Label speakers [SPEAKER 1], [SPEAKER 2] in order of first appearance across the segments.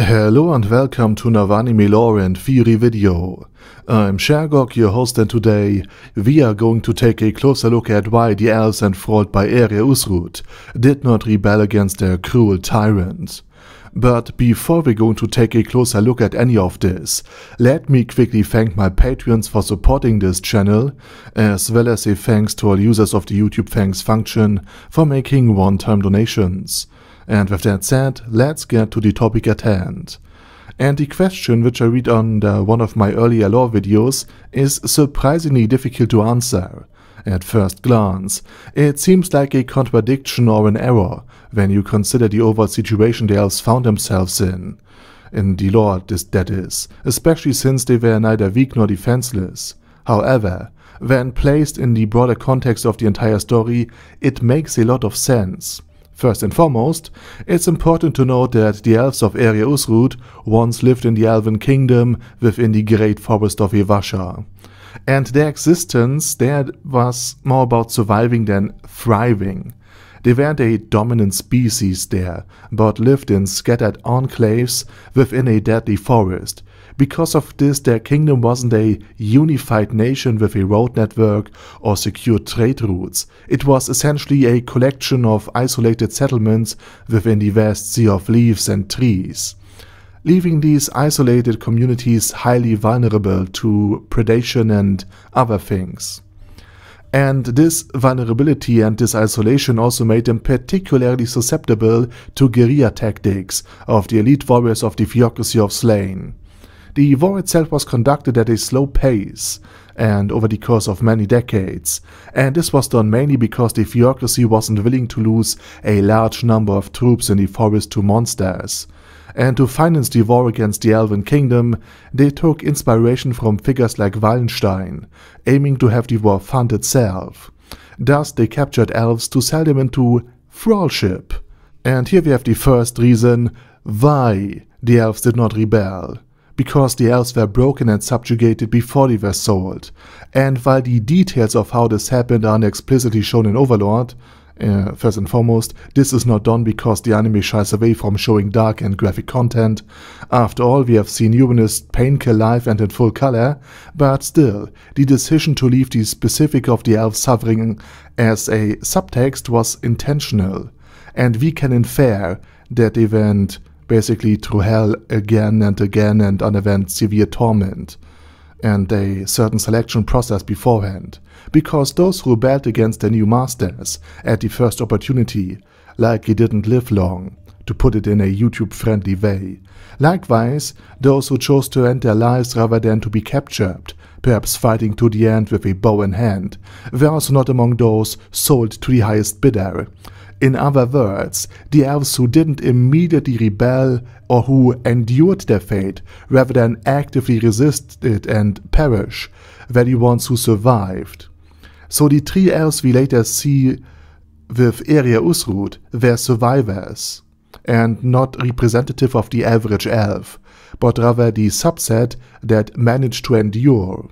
[SPEAKER 1] Hello and welcome to another anime lore and theory video. I'm Shergog, your host, and today we are going to take a closer look at why the elves enthralled by Erya Uzruth did not rebel against their cruel tyrant. But before we're going to take a closer look at any of this, let me quickly thank my Patreons for supporting this channel, as well as a thanks to all users of the YouTube thanks function for making one-time donations. And with that said, let's get to the topic at hand. And the question which I read on one of my earlier lore videos is surprisingly difficult to answer. At first glance, it seems like a contradiction or an error when you consider the overall situation the elves found themselves in the lore, that is, especially since they were neither weak nor defenseless. However, when placed in the broader context of the entire story, it makes a lot of sense. First and foremost, it's important to note that the Elves of Erya Uzruth once lived in the Elven Kingdom within the Great Forest of Evasha. And their existence there was more about surviving than thriving. They weren't a dominant species there, but lived in scattered enclaves within a deadly forest. Because of this, their kingdom wasn't a unified nation with a road network or secure trade routes. It was essentially a collection of isolated settlements within the vast sea of leaves and trees, leaving these isolated communities highly vulnerable to predation and other things. And this vulnerability and this isolation also made them particularly susceptible to guerrilla tactics of the elite warriors of the Theocracy of Slain. The war itself was conducted at a slow pace and over the course of many decades, and this was done mainly because the Theocracy wasn't willing to lose a large number of troops in the forest to monsters. And to finance the war against the Elven Kingdom, they took inspiration from figures like Wallenstein, aiming to have the war fund itself. Thus they captured elves to sell them into thrallship. And here we have the first reason why the elves did not rebel. Because the elves were broken and subjugated before they were sold. And while the details of how this happened are explicitly shown in Overlord, first and foremost, this is not done because the anime shies away from showing dark and graphic content. After all, we have seen humanists painkill live and in full color, but still, the decision to leave the specific of the elves suffering as a subtext was intentional, and we can infer that they went basically through hell again and underwent severe torment, and a certain selection process beforehand, because those who rebelled against their new masters at the first opportunity likely didn't live long, to put it in a YouTube-friendly way. Likewise, those who chose to end their lives rather than to be captured, perhaps fighting to the end with a bow in hand, were also not among those sold to the highest bidder. In other words, the elves who didn't immediately rebel or who endured their fate rather than actively resist it and perish were the ones who survived. So the three elves we later see with Erya Uzruth were survivors, and not representative of the average elf, but rather the subset that managed to endure.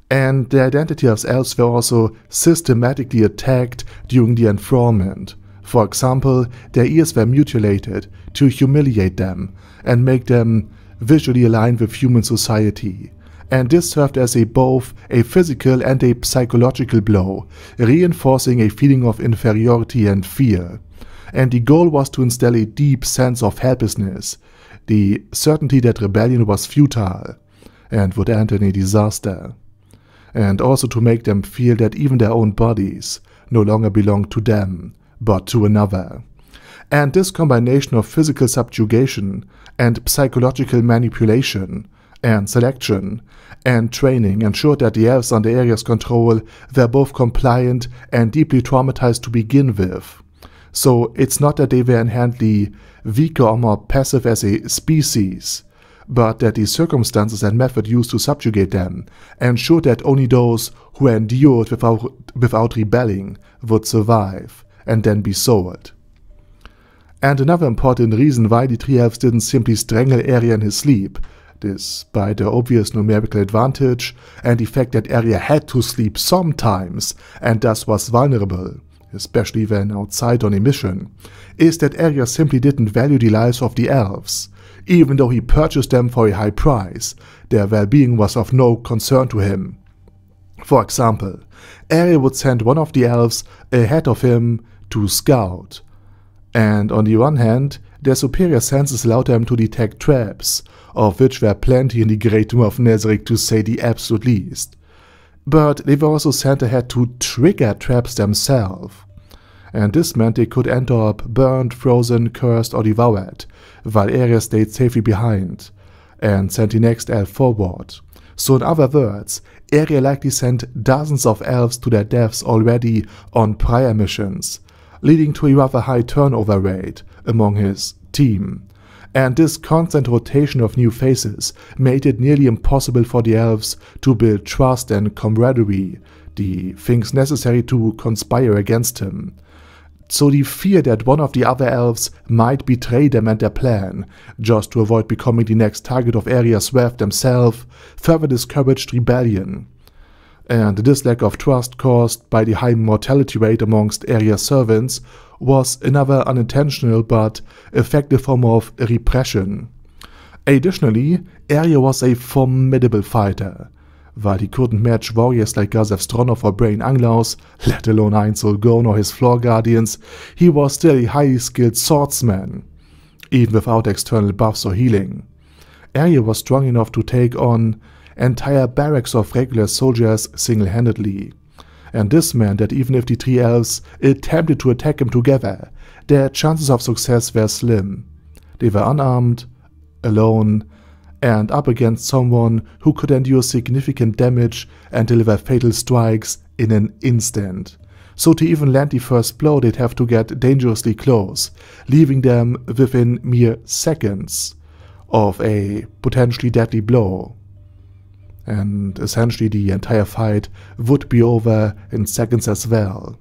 [SPEAKER 1] And the identity of elves were also systematically attacked during the enthrallment. For example, their ears were mutilated to humiliate them and make them visually aligned with human society. And this served as both a physical and a psychological blow, reinforcing a feeling of inferiority and fear. And the goal was to instill a deep sense of helplessness, the certainty that rebellion was futile and would end in a disaster. And also to make them feel that even their own bodies no longer belonged to them, but to another. And this combination of physical subjugation and psychological manipulation and selection and training ensured that the elves under Erya's control were both compliant and deeply traumatized to begin with. So it's not that they were inherently weaker or more passive as a species, but that the circumstances and method used to subjugate them ensured that only those who endured without rebelling would survive and then be sold. And another important reason why the three elves didn't simply strangle Erya in his sleep, despite their obvious numerical advantage and the fact that Erya had to sleep sometimes and thus was vulnerable, especially when outside on a mission, is that Erya simply didn't value the lives of the elves. even though he purchased them for a high price. Their well-being was of no concern to him. For example, Erya would send one of the elves ahead of him to scout, and on the one hand, their superior senses allowed them to detect traps, of which were plenty in the Great Tomb of Nezarec to say the absolute least. But they were also sent ahead to trigger traps themselves, and this meant they could end up burned, frozen, cursed or devoured, while Erya stayed safely behind and sent the next elf forward. So in other words, Erya likely sent dozens of elves to their deaths already on prior missions, leading to a rather high turnover rate among his team. And this constant rotation of new faces made it nearly impossible for the elves to build trust and camaraderie, the things necessary to conspire against him. So the fear that one of the other elves might betray them and their plan, just to avoid becoming the next target of Erya's wrath themselves, further discouraged rebellion. And this lack of trust caused by the high mortality rate amongst Erya's servants was another unintentional but effective form of repression. Additionally, Erya was a formidable fighter. While he couldn't match warriors like Gazef Stronov or Brain Anglaus, let alone Einzel Gorn or his floor guardians, he was still a highly skilled swordsman, even without external buffs or healing. Erya was strong enough to take on entire barracks of regular soldiers single-handedly, and this meant that even if the three elves attempted to attack him together, their chances of success were slim. They were unarmed, alone, and up against someone who could endure significant damage and deliver fatal strikes in an instant. So to even land the first blow, they'd have to get dangerously close, leaving them within mere seconds of a potentially deadly blow. And essentially the entire fight would be over in seconds as well.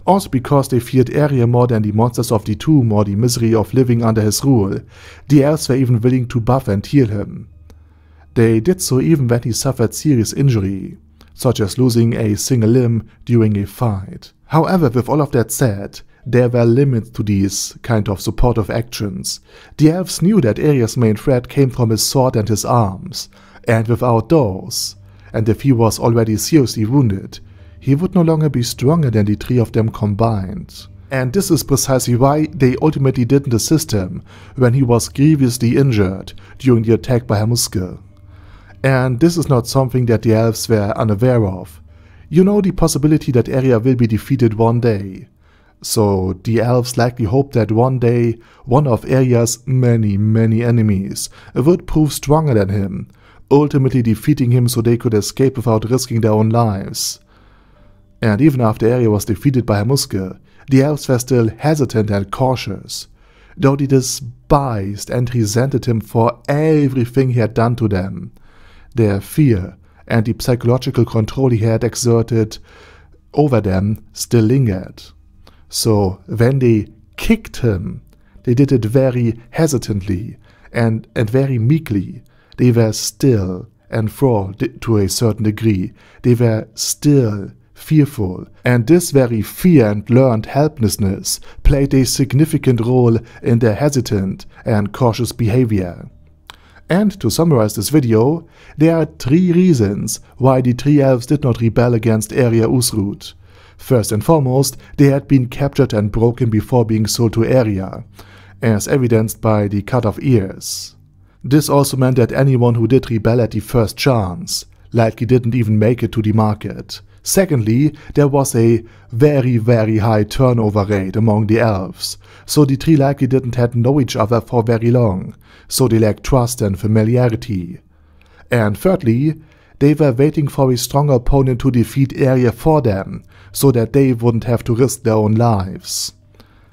[SPEAKER 1] Also because they feared Erya more than the monsters of the tomb or the misery of living under his rule, the elves were even willing to buff and heal him. They did so even when he suffered serious injury, such as losing a single limb during a fight. However, with all of that said, there were limits to these kind of supportive actions. The elves knew that Erya's main threat came from his sword and his arms, and without those, and if he was already seriously wounded, he would no longer be stronger than the three of them combined. And this is precisely why they ultimately didn't assist him when he was grievously injured during the attack by Hamuske. And this is not something that the elves were unaware of. You know the possibility that Erya will be defeated one day. So the elves likely hoped that one day one of Erya's many enemies would prove stronger than him, ultimately defeating him so they could escape without risking their own lives. And even after Erya was defeated by Hamuske, the elves were still hesitant and cautious, though they despised and resented him for everything he had done to them. Their fear and the psychological control he had exerted over them still lingered. So when they kicked him, they did it very hesitantly and very meekly. They were still enthralled to a certain degree. They were still fearful, and this very fear and learned helplessness played a significant role in their hesitant and cautious behavior. And to summarize this video, there are 3 reasons why the 3 elves did not rebel against Erya Uzruth. First and foremost, they had been captured and broken before being sold to Erya, as evidenced by the cut of ears. This also meant that anyone who did rebel at the first chance likely didn't even make it to the market. Secondly, there was a very high turnover rate among the elves, so the 3 likely didn't know each other for very long, so they lacked trust and familiarity. And thirdly, they were waiting for a stronger opponent to defeat Erya for them, so that they wouldn't have to risk their own lives.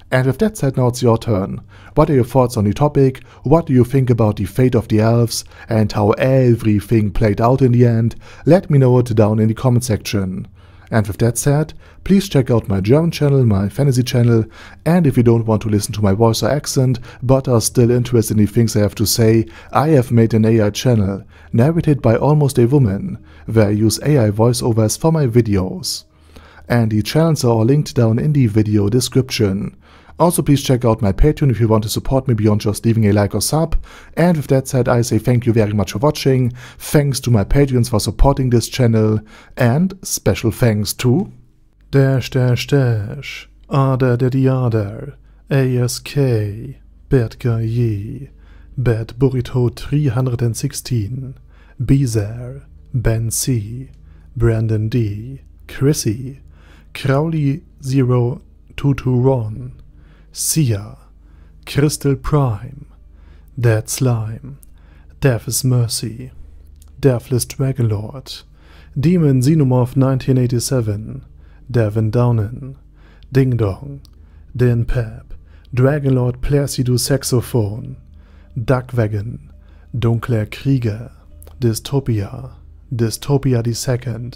[SPEAKER 1] And with that said, now it's your turn. What are your thoughts on the topic? What do you think about the fate of the elves and how everything played out in the end? Let me know it down in the comment section. And with that said, please check out my German channel, my fantasy channel, and if you don't want to listen to my voice or accent, but are still interested in the things I have to say, I have made an AI channel, narrated by almost a woman, where I use AI voiceovers for my videos. And the channels are all linked down in the video description. Also, please check out my Patreon if you want to support me beyond just leaving a like or sub. And with that said, I say thank you very much for watching. Thanks to my Patreons for supporting this channel. And special thanks to Ada Daddy Ada, ASK, Bad Guy Ye, Bad Burrito 316, Bezer, Ben C, Brandon D, Chrissy, Crowley 0221, Sia, Crystal Prime, Dead Slime, Death is Mercy, Deathless Dragonlord, Demon Xenomorph 1987, Devin Downen, Ding Dong, Dan Pep, Dragonlord Placido Saxophone, Duckwagon, Dunkler Krieger, Dystopia, Dystopia II,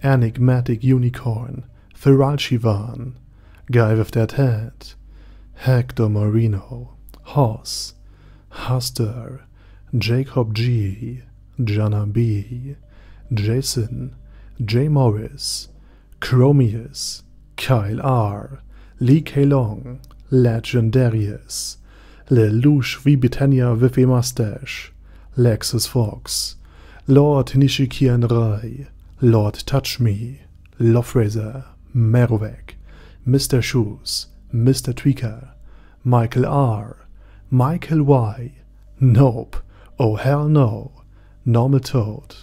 [SPEAKER 1] Enigmatic Unicorn, Feral Shivan, Guy with That Head, Hector Marino, Hoss, Huster, Jacob G, Jana B, Jason, J. Morris, Chromius, Kyle R, Lee K. Long, Legendarius, Lelouch V. Britannia with a Mustache, Lexus Fox, Lord Nishikian Rai, Lord Touch Me, Loverazer, Merovec, Mr. Shoes, Mr. Tweaker, Michael R, Michael Y, Nope, Oh Hell No, Normal Toad,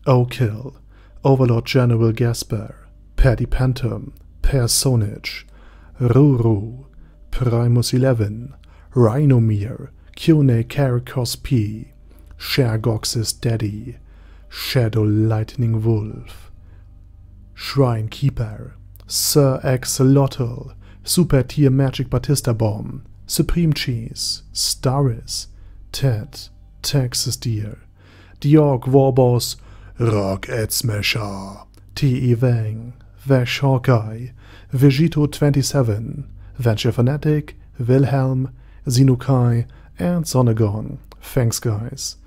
[SPEAKER 1] O'Kill, Overlord General Gasper, Paddy Pantum, Personage, Ruru, Primus 11, Rhinomere, Kune Caracos P, Shergox's Daddy, Shadow Lightning Wolf, Shrine Keeper, Sir Axolotl, Super Tier Magic Batista Bomb, Supreme Cheese, Staris, Ted, Texas Deer, Diorg Warboss, Rock Ed Smasher, T.E. Wang, Vash Hawkeye, Vegito 27, Venture Fanatic, Wilhelm, Zinukai, and Sonagon. Thanks guys.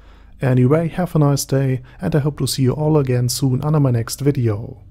[SPEAKER 1] Anyway, have a nice day, and I hope to see you all again soon on my next video.